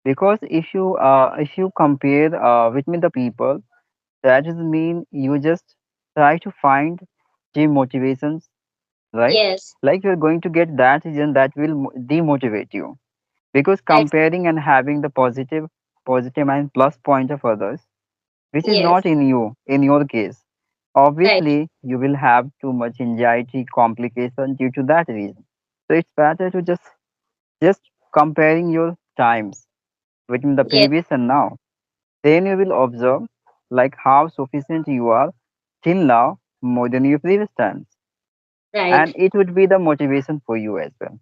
Because if you compare with me the people, that does mean you just try to find gym motivations, right? Yes, Like you're going to get that reason that will demotivate you, because that's comparing and having the positive and plus point of others, which is yes, not in you, in your case, right. obviously you will have too much anxiety complication due to that reason. So it's better to just comparing your times between the Yes, previous and now. Then you will observe like how sufficient you are till now more than your previous times. And right, it would be the motivation for you as well.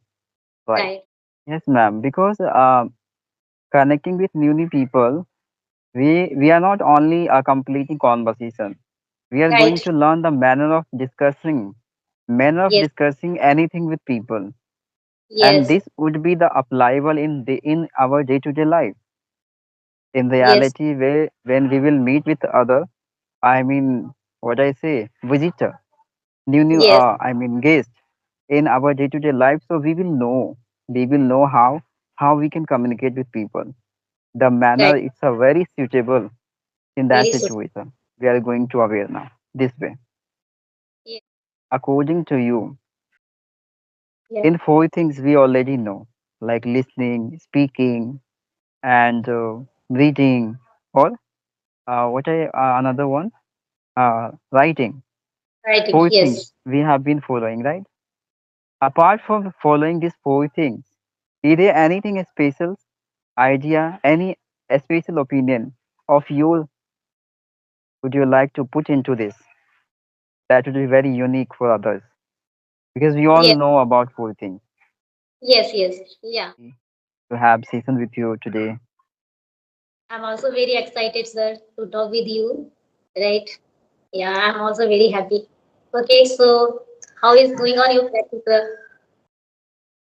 Right. right. Yes, ma'am. Because connecting with new people, we are not only completing conversation. We are going Right. to learn the manner of Yes, discussing anything with people, and yes, this would be the applicable in our day to day life. In yes, reality, where when we will meet with other, I mean, what I say, visitor, new yes, I mean guest in our day to day life, so we will know how we can communicate with people. The manner right. it's a very suitable in that Very soon. situation. We are going to aware now this way. Yes, According to you, yeah. in four things we already know, like listening, speaking, and reading, or another one, writing. Writing. Four things Yes. we have been following, right? Apart from following these four things, is there anything special idea, any special opinion of yours would you like to put into this that would be very unique for others? Because we all Yes. know about four things. Yes. Yes. Yeah. To have session with you today. I'm also very excited, sir, to talk with you. Right. Yeah, I'm also very happy. Okay, so how is going on your practice, sir?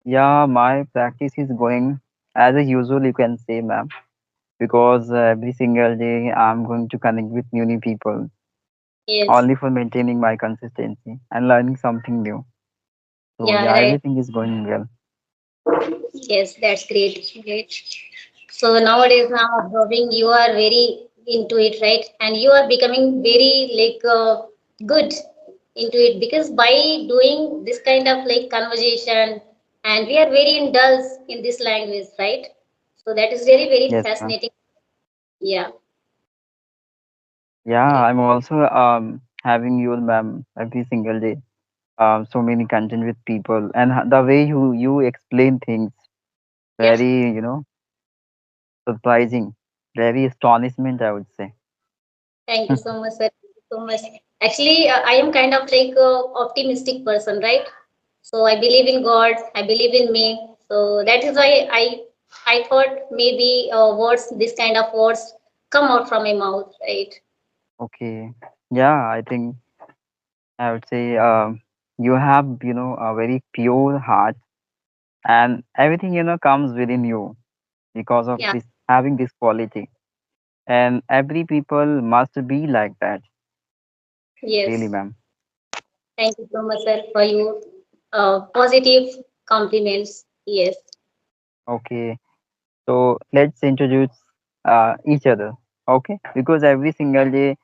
Yeah, my practice is going as a usual, you can say, ma'am, because every single day I'm going to connect with new people Yes. only for maintaining my consistency and learning something new. So Yeah, yeah, right. everything is going well. Yes, that's great. Great. So nowadays, now observing you are very into it, right? And you are becoming very like good into it because by doing this kind of like conversation, and we are very indulged in this language, right? So that is very very Yes, ma'am. fascinating. Yeah. Yeah, Right. I'm also having you, ma'am, every single day. So many content with people, and the way you explain things, Yeah. very surprising, very astonishment, I would say. Thank you so much, sir. Thank you so much. Actually, I am kind of like a optimistic person, right? So I believe in God. I believe in me. So that is why I thought maybe words, this kind of words, come out from my mouth, right? Okay. Yeah, I think I would say you have a very pure heart, and everything comes within you because of Yeah. this having this quality. And every people must be like that, really, Yes. ma'am. Thank you so much, sir, for your positive compliments. Yes. Okay. So let's introduce each other. Okay, because every single day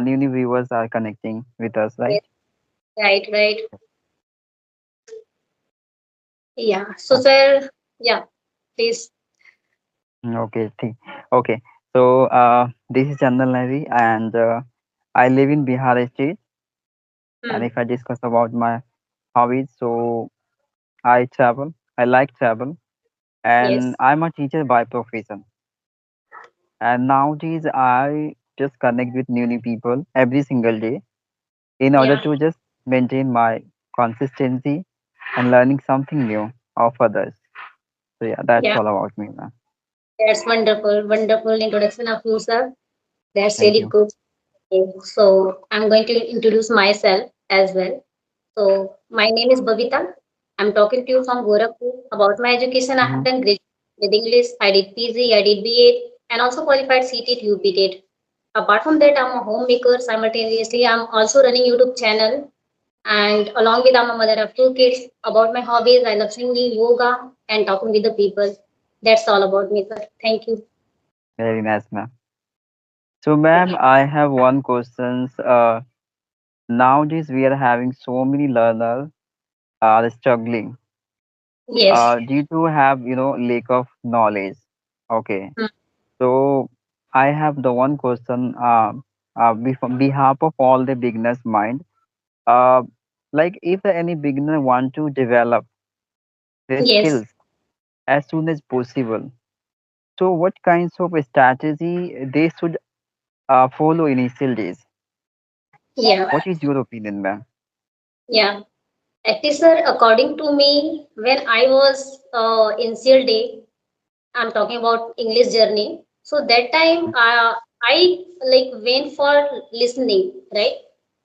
new viewers are connecting with us, right? Yes. Right. Right. Yeah. So, Okay. sir. Yeah. Please. Okay. Okay. So this is Chandan Nari, and I live in Bihar state. And Hmm. if I discuss about my hobbies, so I travel. I like travel, and Yes. I'm a teacher by profession. And nowadays, I just connect with new people every single day in order Yeah. to just maintain my consistency and learning something new of others. So yeah, that's Yeah. all about me, man. That's wonderful. Wonderful introduction of you, sir. That's Thank really you. good. Okay, so I'm going to introduce myself as well. So my name is Babita. I'm talking to you from Gorakhpur. About my education, I have Hmm. done graduation with English. I did PG, I did BA, and also qualified CTET, UPTET. Apart from that, I'm a homemaker. Simultaneously, I'm also running YouTube channel. And along with I'm a mother of two kids. About my hobbies, I love singing, yoga, and talking with the people. That's all about me, sir. Thank you. Very nice, ma'am. So, ma'am, I have one question. Nowadays, we are having so many learners struggling Yes. due to have lack of knowledge. Okay, Mm. so I have the one question on behalf of all the beginners mind. Uh, like if any beginner want to develop their Yes. skills as soon as possible, so what kinds of strategy they should follow initial days? Yeah. What is your opinion, ma'am? Yeah. Actually, sir, according to me, when I was in day, I'm talking about English journey. So that time, I like went for listening, right?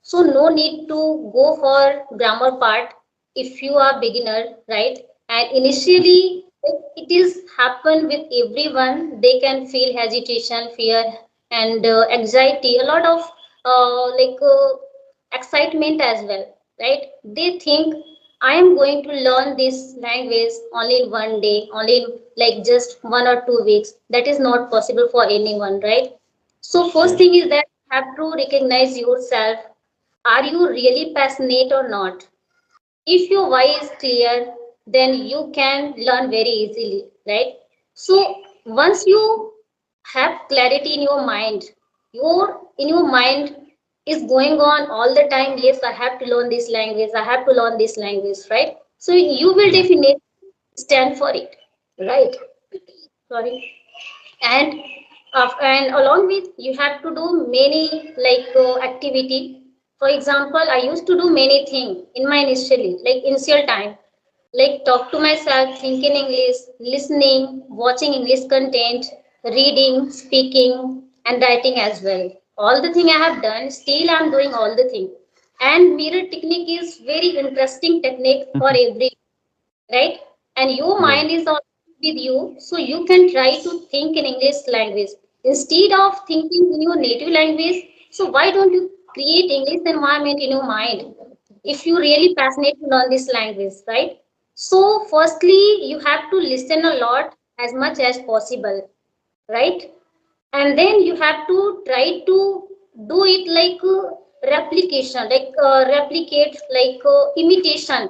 So no need to go for grammar part if you are beginner, right? And initially, it is happen with everyone. They can feel hesitation, fear, and anxiety. A lot of excitement as well, right? They think I am going to learn this language only in one day, only in like just 1 or 2 weeks. That is not possible for anyone, right? So first Yes. thing is that you have to recognize yourself. Are you really passionate or not? If your why is clear, then you can learn very easily, right? So once you have clarity in your mind, your in your mind is going on all the time. Yes, I have to learn this language. I have to learn this language, right? So you will Yes. definitely stand for it, right? Sorry. And and along with you have to do many activity. For example, I used to do many things in my initial time, like talk to myself, think in English, listening, watching English content, reading, speaking, and writing as well. All the thing I have done, still I'm doing all the thing. And mirror technique is very interesting technique for every, right? And your Yes. mind is also with you, so you can try to think in English language instead of thinking in your native language. So why don't you create English environment in your mind if you really passionate to learn this language, right? So firstly, you have to listen a lot as much as possible, right? And then you have to try to do it replication, replicate, imitation.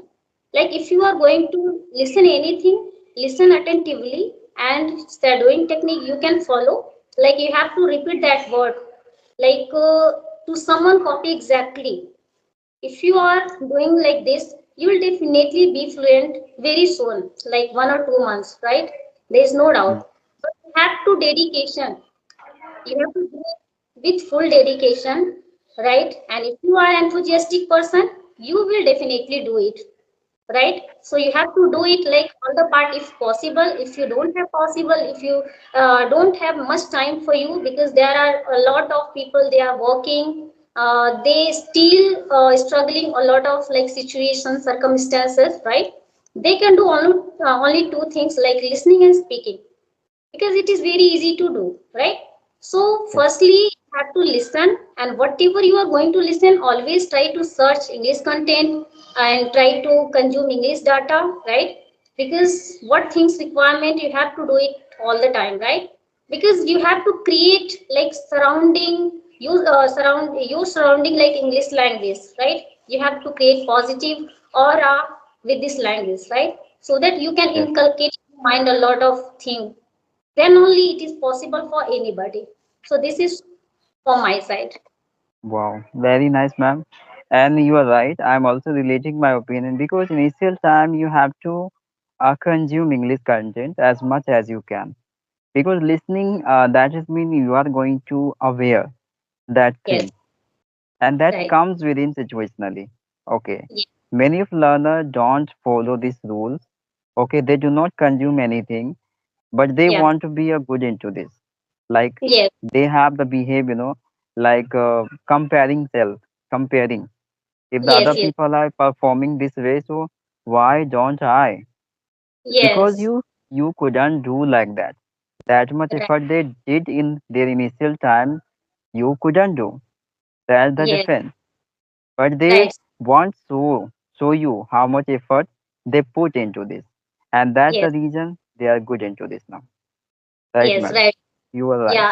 Like if you are going to listen anything, listen attentively, and shadowing technique you can follow. Like you have to repeat that word, like to someone copy exactly. If you are doing like this, you will definitely be fluent very soon, like 1 or 2 months, right? There is no doubt. Mm. But you have to dedication. You have to do it with full dedication, right? And if you are enthusiastic person, you will definitely do it, right? So you have to do it like all the part if possible. If you don't have possible, if you don't have much time for you, because there are a lot of people, they are working, they still struggling a lot of like situations, circumstances, right? They can do only two things, like listening and speaking, because it is very easy to do, right? So Yes. firstly you have to listen, and whatever you are going to listen, always try to search English content and try to consume English data, right? Because what things requirement, you have to do it all the time, right? Because you have to create like surrounding you, surround your surrounding like English language, right? You have to create positive aura with this language, right? So that you can Yes. inculcate in your mind a lot of things, then only it is possible for anybody. So this is from my side. Wow, very nice, ma'am. And you are right. I'm also relating my opinion because initial time you have to consume English content as much as you can. Because listening, that is mean you are going to aware that Yes, thing, and that right. comes within situationally. Okay, Ye- many of learner don't follow these rules. Okay, they do not consume anything, but they Yeah. want to be a good into this. Like Yes. they have the behave, like comparing self, comparing. If the other Yes. Yes. people are performing this way, so why don't I? Because Yes. you couldn't do like that. That much Right. effort they did in their initial time, you couldn't do. That's the Yes. difference. But they Right. want to show you how much effort they put into this. And that's the Yes. reason they are good into this now. Right, Yes, ma'am? right. You are right. Yeah,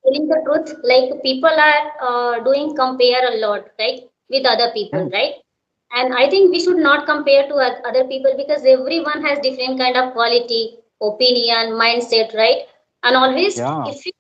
telling the truth, like people are doing compare a lot, right, with other people, Yes. right? And I think we should not compare to other people because everyone has different kind of quality, opinion, mindset, right? And always, Yeah. if you,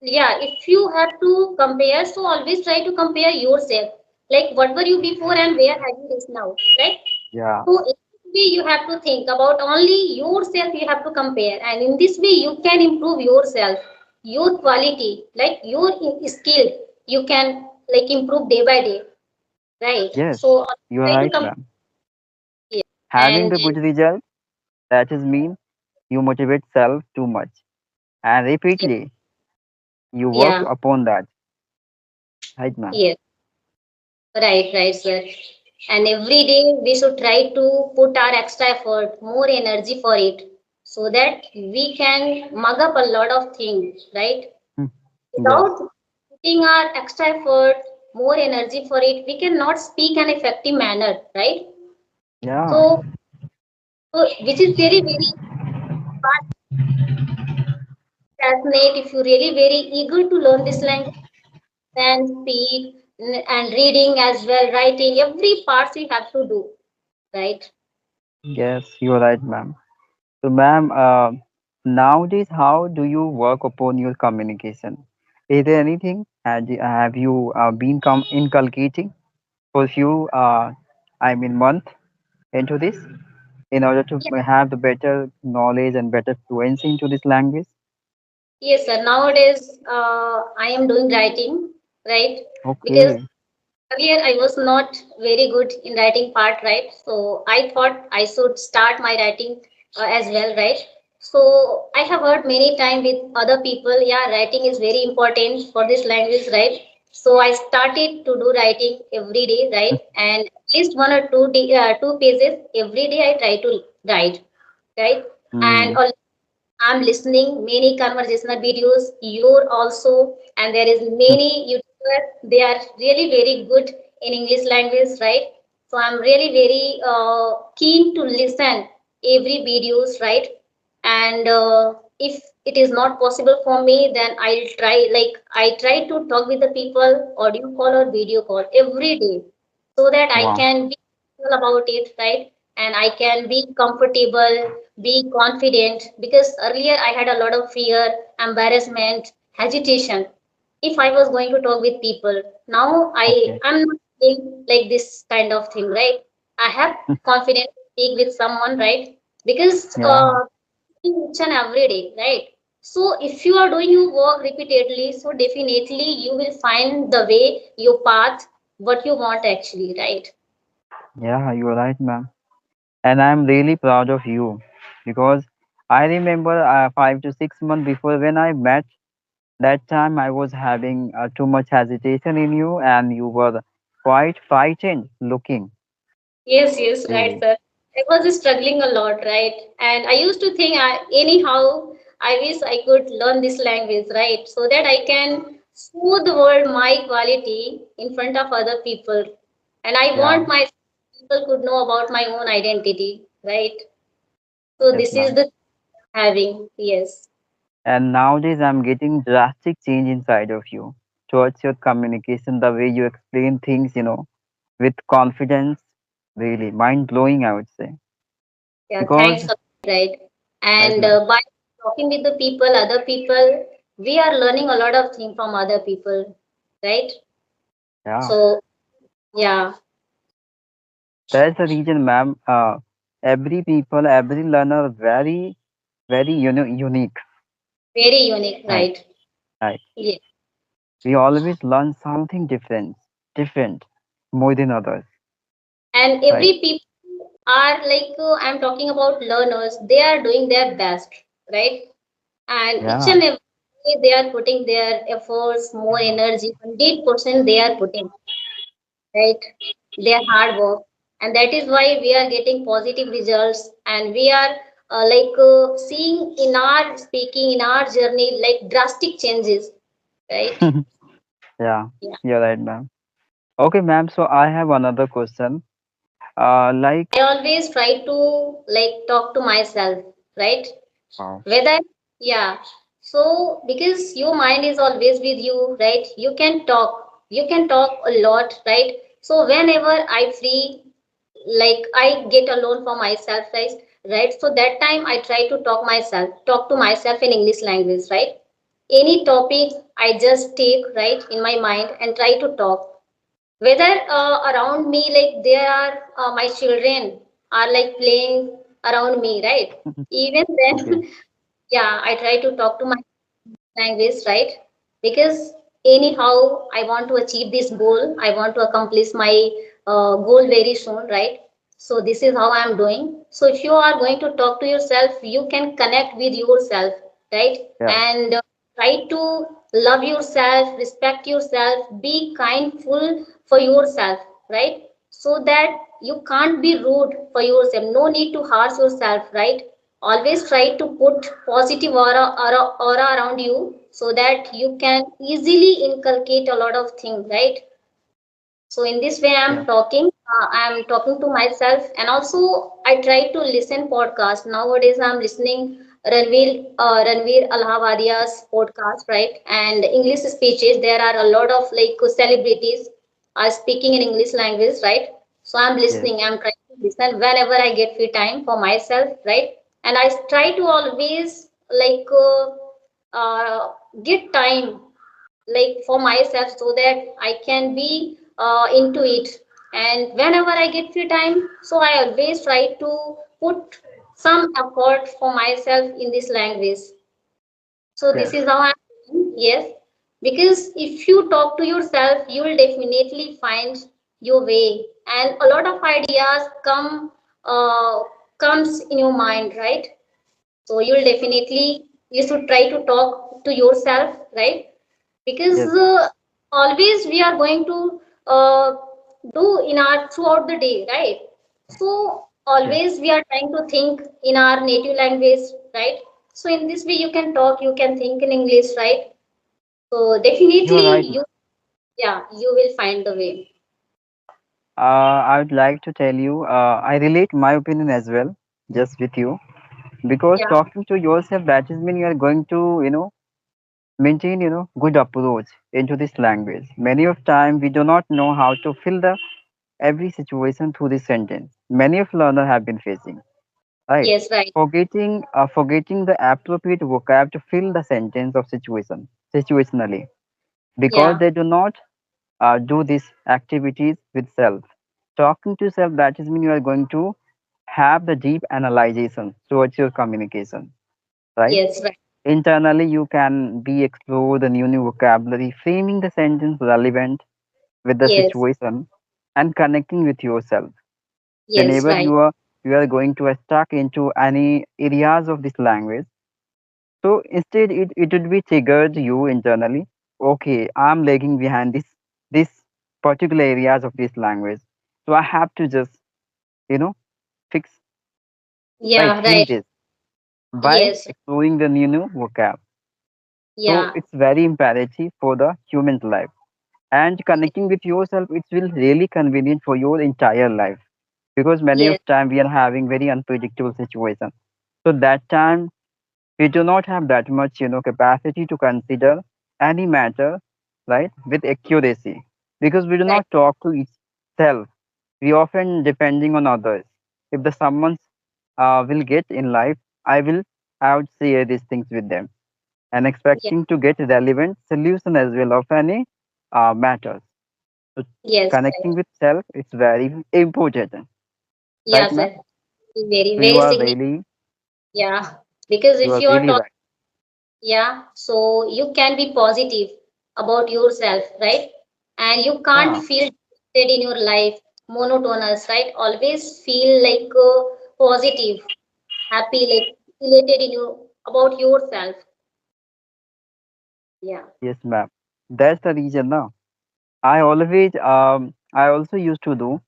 yeah, if you have to compare, so always try to compare yourself, like what were you before and where have you reached now, right? Yeah. So in this way, you have to think about only yourself. You have to compare, and in this way, you can improve yourself, your quality, like your skill. You can like improve day by day, right? Yes. So You are try to right, compare, ma'am. Having and the good result, that is mean you motivate self too much. And repeatedly, you work yeah, upon that. Right, ma'am? yes, right, sir. And every day we should try to put our extra effort, more energy for it, so that we can mug up a lot of things, right? Hmm. Yes. Without putting our extra effort, more energy for it, we cannot speak an effective manner, right? Yeah. So, so which is very, very fascinating. If you're really very eager to learn this language, then speak and reading as well, writing, every part you have to do, right? Yes, you are right, ma'am. So, ma'am, nowadays, how do you work upon your communication? Is there anything have you been inculcating for few, month into this in order to Yeah. have the better knowledge and better fluency into this language? Yes, sir. Nowadays, I am doing writing, right? Because Okay. earlier, I was not very good in writing part, right? So I thought I should start my writing as well, right? So I have heard many times with other people, yeah, writing is very important for this language, right? So I started to do writing every day, right? And at least one or two pages every day I try to write, right? And Mm, I'm listening many conversational videos. You're also, and there is many YouTubers. They are really very good in English language, right? So I'm really very keen to listen every videos, right? And if it is not possible for me, then I'll try. Like I try to talk with the people, audio call or video call every day, so that I wow. can be comfortable about it, right? And I can be comfortable, be confident, because earlier I had a lot of fear, embarrassment, hesitation if I was going to talk with people. Now Okay. I'm not feeling like this kind of thing, right? I have confidence to speak with someone, right? Because Yeah. each and every day, right? So if you are doing your work repeatedly, so definitely you will find the way, your path, what you want actually, right? Yeah, you are right, ma'am. And I'm really proud of you because I remember 5 to 6 months before when I met, that time I was having too much hesitation in you, and you were quite frightened looking, Yes, right, really. sir. I was struggling a lot, right? And I used to think, anyhow, I wish I could learn this language, right? So that I can show the world my quality in front of other people. And I Yeah, want my people could know about my own identity, right? So yes, this is ma'am. the having, yes. And nowadays I'm getting drastic change inside of you towards your communication, the way you explain things, with confidence, really mind blowing, I would say. Yeah, Because, thanks, right? right, And ma'am. by talking with the people, other people, we are learning a lot of things from other people, right? Yeah, So, yeah, that's the reason, ma'am. Every people, every learner, very, very unique. very unique, Right, right? right. Yeah. We always learn something different, more than others. And Right. every people are like, I'm talking about learners, they are doing their best, right? And each Yeah. and every day they are putting their efforts, more energy, 100% they are putting, right? Their hard work. And that is why we are getting positive results, and we are seeing in our speaking, in our journey, like drastic changes, right? Yeah, Yeah. you're right, ma'am. Okay, ma'am. So I have another question. Like, I always try to like talk to myself, right? Wow. Whether, yeah. So because your mind is always with you, right? You can talk a lot, right? So whenever I free, like I get alone for myself, right? So that time I try to talk to myself in English language, right? Any topic I just take, right, in my mind and try to talk. Whether around me, like there are my children are like playing around me, right? Even then, Okay. yeah, I try to talk to my language, right? Because anyhow, I want to achieve this goal. I want to accomplish my goal very soon, right? So this is how I'm doing. So if you are going to talk to yourself, you can connect with yourself, right? Yeah. And try to love yourself, respect yourself, be kindful for yourself, right? So that you can't be rude for yourself. No need to harsh yourself, right? Always try to put positive aura around you so that you can easily inculcate a lot of things, right? So in this way Yeah. I'm talking to myself, and also I try to listen podcast. Nowadays I'm listening Ranveer Allahabadia's podcast, right? And English speeches. There are a lot of like celebrities are speaking in English language, right? So I'm Yes. listening, I'm trying to listen whenever I get free time for myself, right? And I try to always like get time like for myself so that I can be into it. And whenever I get free time, so I always try to put some effort for myself in this language. So this Yes. is how I'm doing. Yes, because if you talk to yourself, you will definitely find your way, and a lot of ideas uh, comes in your mind, right? So you'll definitely you should try to talk to yourself, right? Because Yes. always we are going to do in our throughout the day, right? So Yes. always we are trying to think in our native language, right? So in this way you can talk, you can think in English, right? So You are definitely right. you, yeah, you will find the way. I would like to tell you, I relate my opinion as well, just with you, because Yeah. talking to yourself, that is mean you are going to, maintain, good approach into this language. Many of time we do not know how to fill the every situation through this sentence. Many of learner have been facing, right? Yes, right. Forgetting the appropriate vocab to fill the sentence of situationally, because Yeah. they do not do these activities with self. Talking to self, that is mean you are going to have the deep analyzation towards your communication, right? Yes, right. Internally, you can be explore the new vocabulary, framing the sentence relevant with the Yes. situation and connecting with yourself. Yes, Whenever right. you are going to stuck into any areas of this language, so instead it would be triggered you internally. Okay, I'm lagging behind this particular areas of this language. So I have to just, you know, fix right, Yeah, heal right. this by Yes. exploring the new vocab. So Yeah. it's very imperative for the human life. And connecting with yourself, it will really convenient for your entire life. Because many of Yes. time we are having very unpredictable situation. So that time we do not have that much capacity to consider any matter, right, with accuracy, because we do Right. not talk to each self. We often depending on others. If the someone will get in life, I would share these things with them and Yeah. expecting to get relevant solution as well of any matters. So Yes. connecting with self is very important, right, Yes, ma'am? sir. Very, So you very are significant. really Yeah. Because you if are you are really talking, right. yeah, so you can be positive about yourself, right? And you can't Yeah. feel defeated in your life, monotonous, right? Always feel like positive, happy, like elated in you about yourself. Yeah. Yes, ma'am. That's the reason now. I also used to do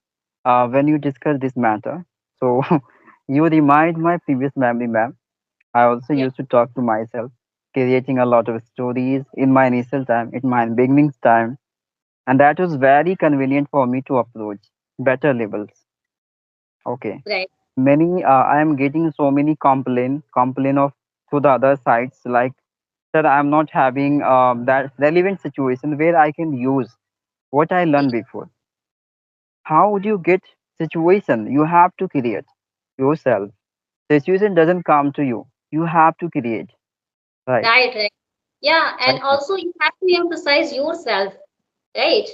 when you discuss this matter. So you remind my previous memory, ma'am. I also Yeah. used to talk to myself, creating a lot of stories in my initial time, in my beginnings time, and that was very convenient for me to approach better levels. Okay. Right. Many I am getting so many complain of to the other sides, like that I'm not having that relevant situation where I can use what I learned before. How would you get situation? You have to create yourself. Situation doesn't come to you. You have to create. Right. Right, right. Yeah, and Right, ma'am. also you have to emphasize yourself, right?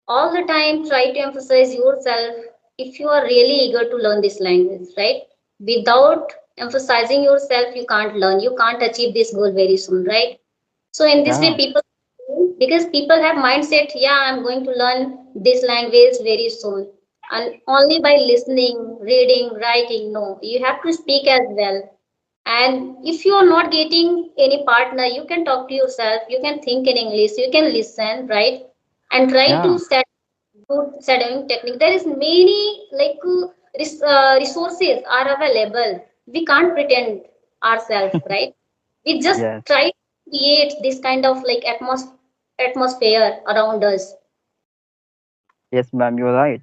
All the time try to emphasize yourself if you are really eager to learn this language, right? Without emphasizing yourself, you can't learn, you can't achieve this goal very soon, right? So in this way Yeah. people, because people have mindset, yeah, I'm going to learn this language very soon, and only by listening, reading, writing, no, you have to speak as well. And if you are not getting any partner, you can talk to yourself, you can think in English, you can listen, right? And try Yeah. to set good shadowing technique. There is many like resources are available. We can't pretend ourselves, right? We just Yes. try to create this kind of like atmosphere around us. Yes, ma'am. You're right.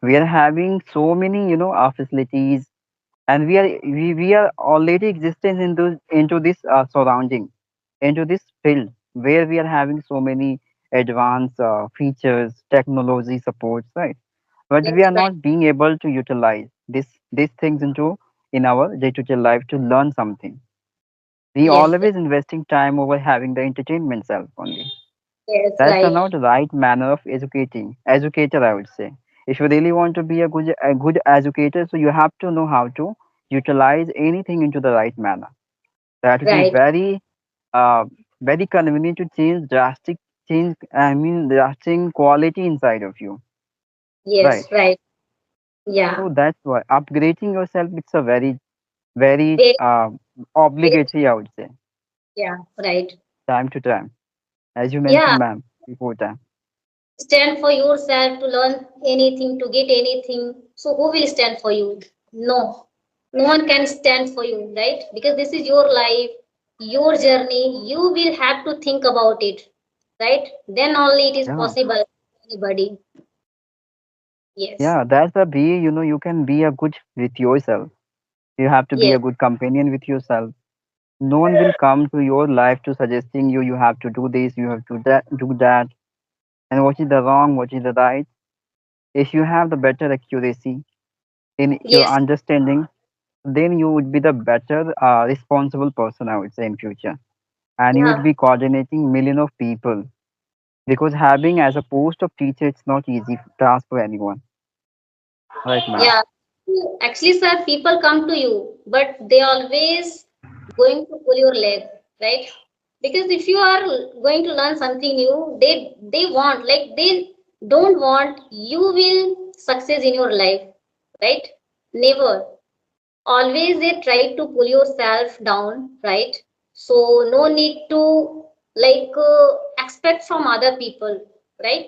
We are having so many, facilities, and we are already existing into this surrounding, into this field where we are having so many advanced features, technology supports, right? But we Yes, are right, not being able to utilize these things into in our day-to-day life to learn something. We yes, always investing time over having the entertainment self only. yes, That's the right, not right manner of educator, I would say. If you really want to be a good educator, so you have to know how to utilize anything into the right manner. That would be right, uh very convenient to drastic quality inside of you, right? yes, right, yeah, So that's why upgrading yourself, it's a very very, very, obligatory, I would say, yeah, right, time to time, as you yeah. mentioned, ma'am, before time. Stand for yourself to learn anything, to get anything. So who will stand for you? No, no one can stand for you, right? Because this is your life, your journey. You will have to think about it, right? Then only it is Yeah. possible. Anybody. Yes, Yeah, that's the be, you can be a good with yourself. You have to be yes, a good companion with yourself. No one will come to your life to suggesting you have to do this, you have to do that, and what is the wrong, what is the right. If you have the better accuracy in your yes, understanding, then you would be the better responsible person, I would say, in future. And you would yeah, be coordinating million of people, because having as a post of teacher, it's not easy task for anyone. Right, ma'am? yeah. Actually, sir, people come to you, but they always going to pull your leg, right? Because if you are going to learn something new, they want, like they don't want you will success in your life, right? Never. Always they try to pull yourself down, right? So no need to like expect from other people, right?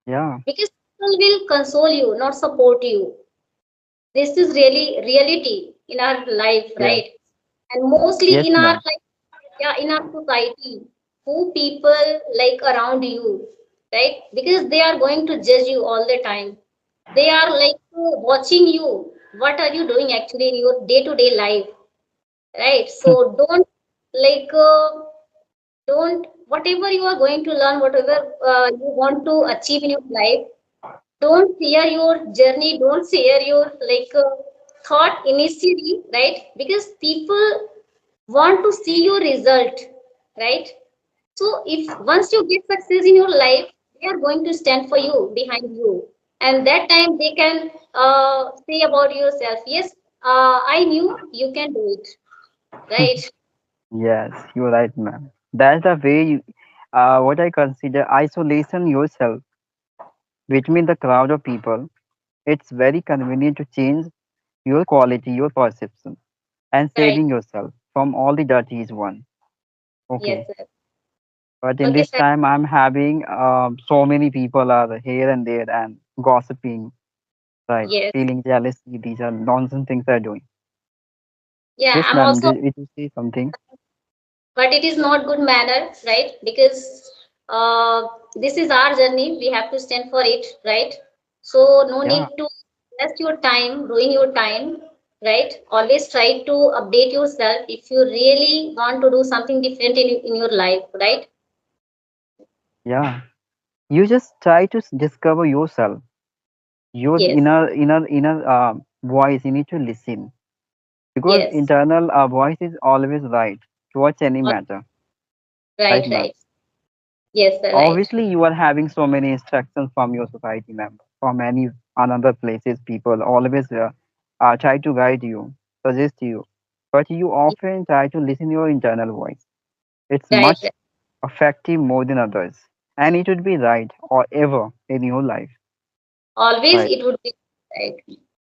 Yeah. Because people will console you, not support you. This is really reality in our life, Yes. right? And mostly Yes, in our ma'am. like, yeah, in our society, who people like around you, right? Because they are going to judge you all the time. They are like watching you, what are you doing actually in your day to day life, right? So don't like don't, whatever you are going to learn, whatever you want to achieve in your life, don't share your journey, don't share your like thought initially, right? Because people want to see your result, right? So if once you get success in your life, they are going to stand for you, behind you, and that time they can say about yourself, yes, I knew you can do it, right? Yes, you're right, ma'am. That's the way what I consider isolation yourself between the crowd of people. It's very convenient to change your quality, your perception, and Right, saving yourself from all the dirties one. yes, Okay. sir. But in Okay, this sir. time, I'm having so many people are here and there and gossiping, right? Yes, Feeling jealousy. These are nonsense things they're doing. yeah, Yes, I'm ma'am. also, Did you say something? but it is not good manner, right? Because uh, this is our journey, we have to stand for it, right? So no Yeah. need to waste your time, ruin your time, right? Always try to update yourself if you really want to do something different in your life, right? Yeah. You just try to discover yourself, your Yes, inner voice. You need to listen because yes. internal voice is always right towards any Uh, matter, right, Right, ma'am? right. Yes, sir, right. Obviously, you are having so many instructions from your society member, from any another places. People always try to guide you, suggest you, but you often try to listen your internal voice. It's Right, much right. effective more than others, and it would be right or ever in your life, Always right? it would be right.